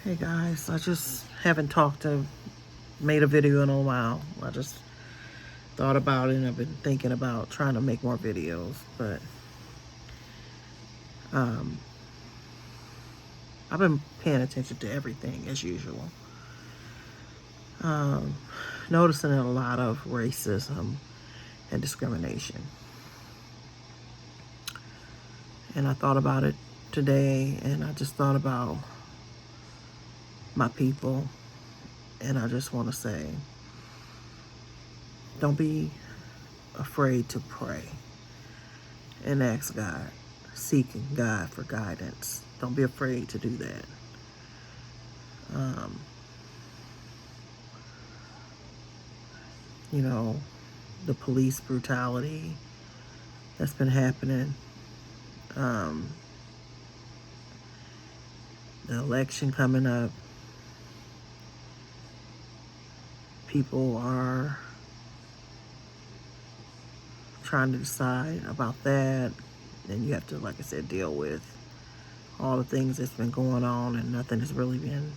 Hey guys, I just haven't made a video in a while. I just thought about it and I've been thinking about trying to make more videos, but um, I've been paying attention to everything as usual. Um, Noticing a lot of racism and discrimination. And I thought about it today and I just thought about my people, and I just want to say, don't be afraid to pray and ask God, seeking God for guidance. Don't be afraid to do that. Um, you know, the police brutality that's been happening, um, the election coming up, people are trying to decide about that. And you have to, like I said, deal with all the things that's been going on, and nothing has really been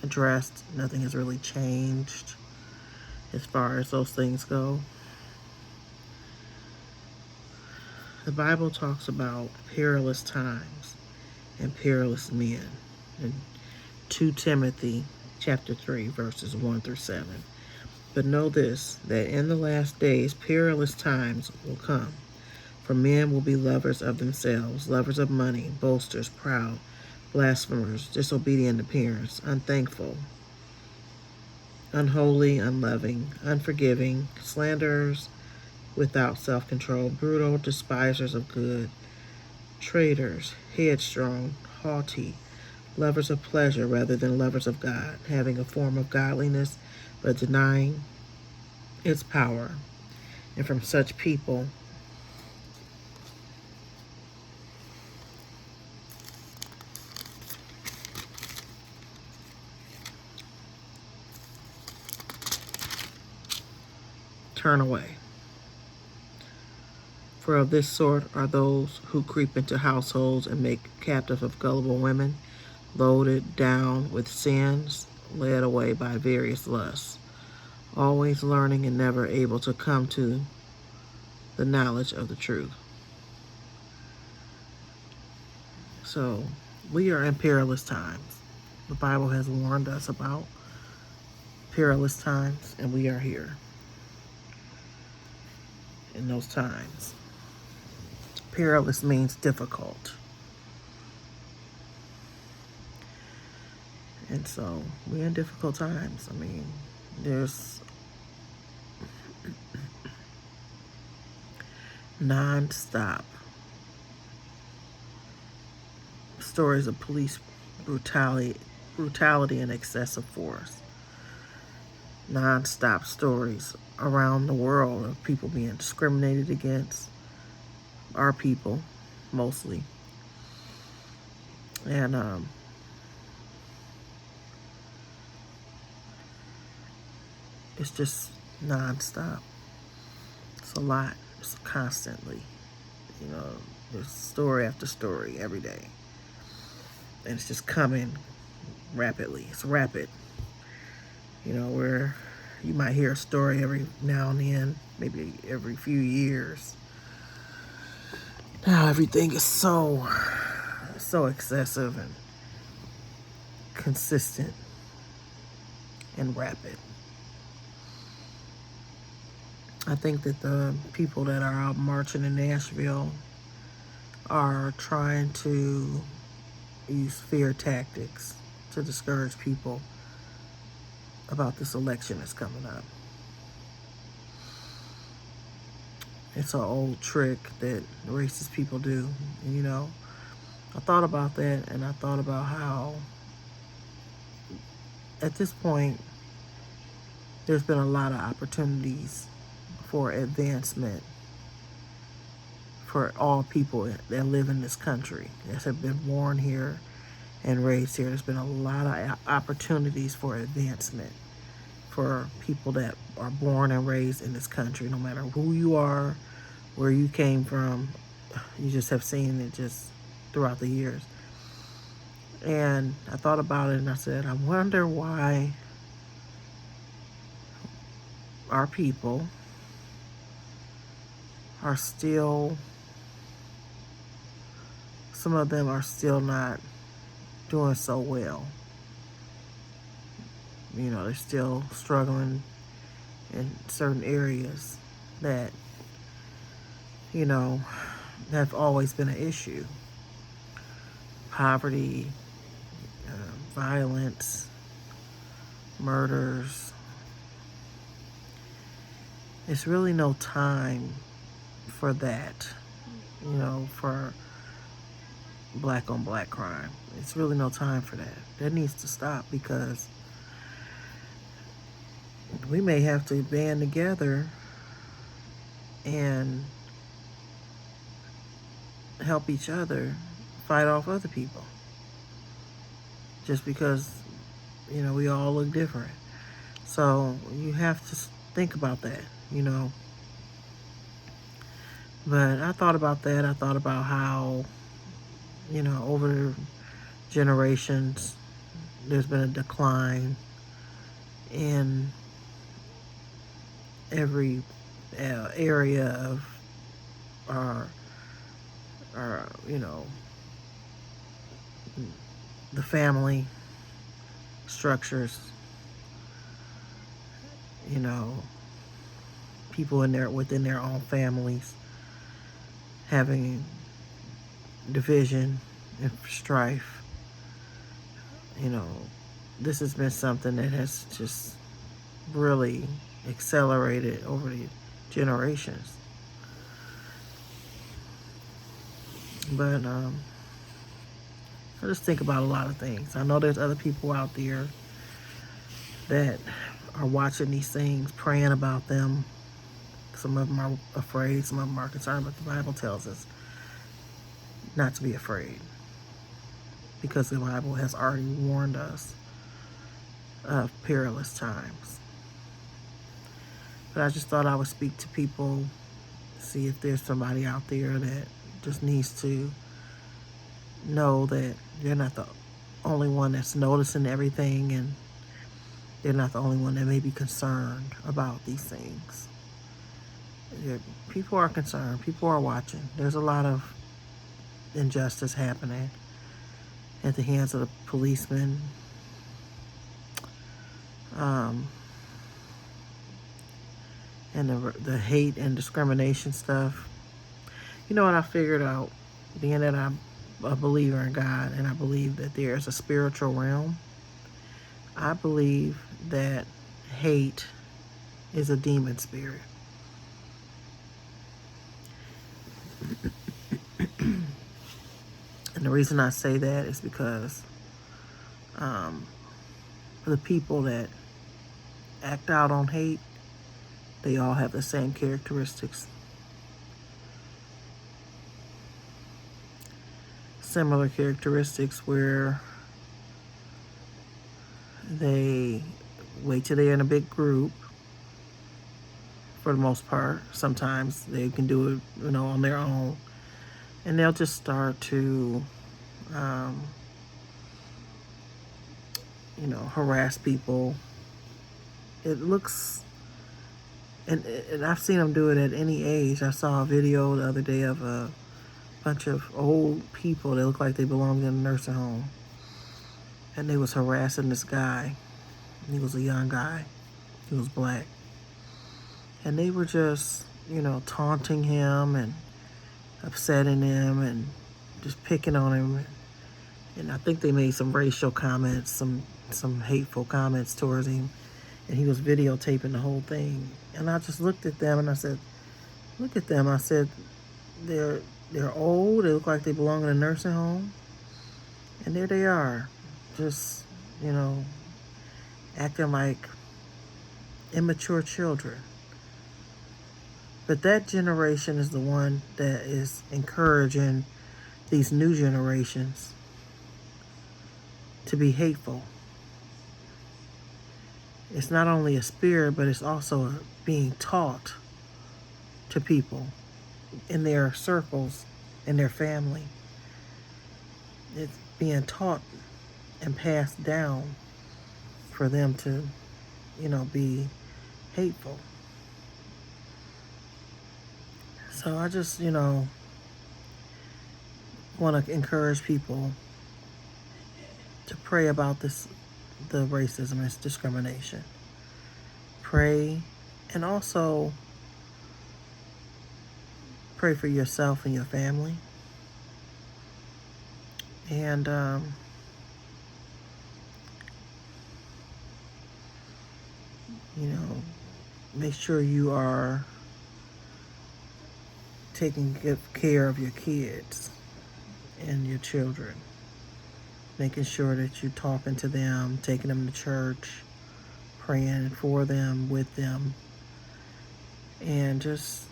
addressed. Nothing has really changed as far as those things go. The Bible talks about perilous times and perilous men in 2 Timothy chapter 3, verses 1 through 7. But know this, that in the last days perilous times will come. For men will be lovers of themselves, lovers of money, boasters, proud, blasphemers, disobedient to parents, unthankful, unholy, unloving, unforgiving, slanderers, without self-control, brutal, despisers of good, traitors, headstrong, haughty, lovers of pleasure rather than lovers of God, having a form of godliness but denying its power. And from such people turn away. For of this sort are those who creep into households and make captive of gullible women, loaded down with sins, led away by various lusts, always learning and never able to come to the knowledge of the truth. So, we are in perilous times. The Bible has warned us about perilous times, and we are here in those times. Perilous means difficult. And so, we're in difficult times. I mean, there's non-stop stories of police brutality and excessive force. Non-stop stories around the world of people being discriminated against, our people mostly. And it's just non-stop. It's a lot. It's constantly, there's story after story every day. And it's just coming rapidly. It's rapid. Where you might hear a story every now and then, maybe every few years. Now everything is so excessive and consistent and rapid. I think that the people that are out marching in Nashville are trying to use fear tactics to discourage people about this election that's coming up. It's an old trick that racist people do. I thought about that, and I thought about how at this point there's been a lot of opportunities for advancement for all people that live in this country, that have been born here and raised here. There's been a lot of opportunities for advancement for people that are born and raised in this country, no matter who you are, where you came from. You just have seen it just throughout the years. And I thought about it and I said, I wonder why our people are still, some of them are still not doing so well. You know, they're still struggling in certain areas that, you know, have always been an issue. Poverty, violence, murders. It's really no time for that, you know, for black on black crime. It's really no time for that. That needs to stop, because we may have to band together and help each other fight off other people. Just because, you know, we all look different. So you have to think about that, you know. But I thought about that. I thought about how, you know, over generations, there's been a decline in every area of our, you know, the family structures, you know, people within their own families having division and strife. You know, this has been something that has just really accelerated over the generations. But I just think about a lot of things. I know there's other people out there that are watching these things, praying about them. Some of them are afraid, some of them are concerned, but the Bible tells us not to be afraid, because the Bible has already warned us of perilous times. But I just thought I would speak to people, see if there's somebody out there that just needs to know that they're not the only one that's noticing everything, and they're not the only one that may be concerned about these things. People are concerned. People are watching. There's a lot of injustice happening at the hands of the policemen. And the hate and discrimination stuff. You know what I figured out? Being that I'm a believer in God and I believe that there is a spiritual realm, I believe that hate is a demon spirit. And the reason I say that is because the people that act out on hate, they all have the same characteristics. Similar characteristics, where they wait till they're in a big group, for the most part. Sometimes they can do it, you know, on their own. And they'll just start to, you know, harass people. It looks, and I've seen them do it at any age. I saw a video the other day of a bunch of old people that look like they belonged in a nursing home. And they was harassing this guy. He was a young guy. He was black. And they were just, you know, taunting him and upsetting him and just picking on him. And I think they made some racial comments, some hateful comments towards him. And he was videotaping the whole thing. And I just looked at them and I said, look at them. I said, they're old. They look like they belong in a nursing home. And there they are, just, you know, acting like immature children. But that generation is the one that is encouraging these new generations to be hateful. It's not only a spirit, but it's also being taught to people in their circles, in their family. It's being taught and passed down for them to, be hateful. So I just, want to encourage people to pray about the racism and discrimination. Pray, and also pray for yourself and your family. And make sure you are taking good care of your kids and your children. Making sure that you're talking to them, taking them to church, praying for them, with them, and just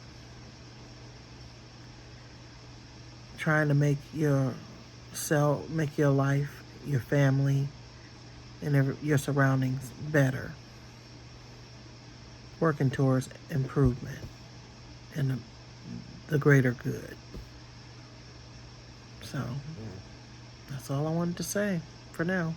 trying to make your life, your family, and your surroundings better. Working towards improvement and the greater good. So that's all I wanted to say for now.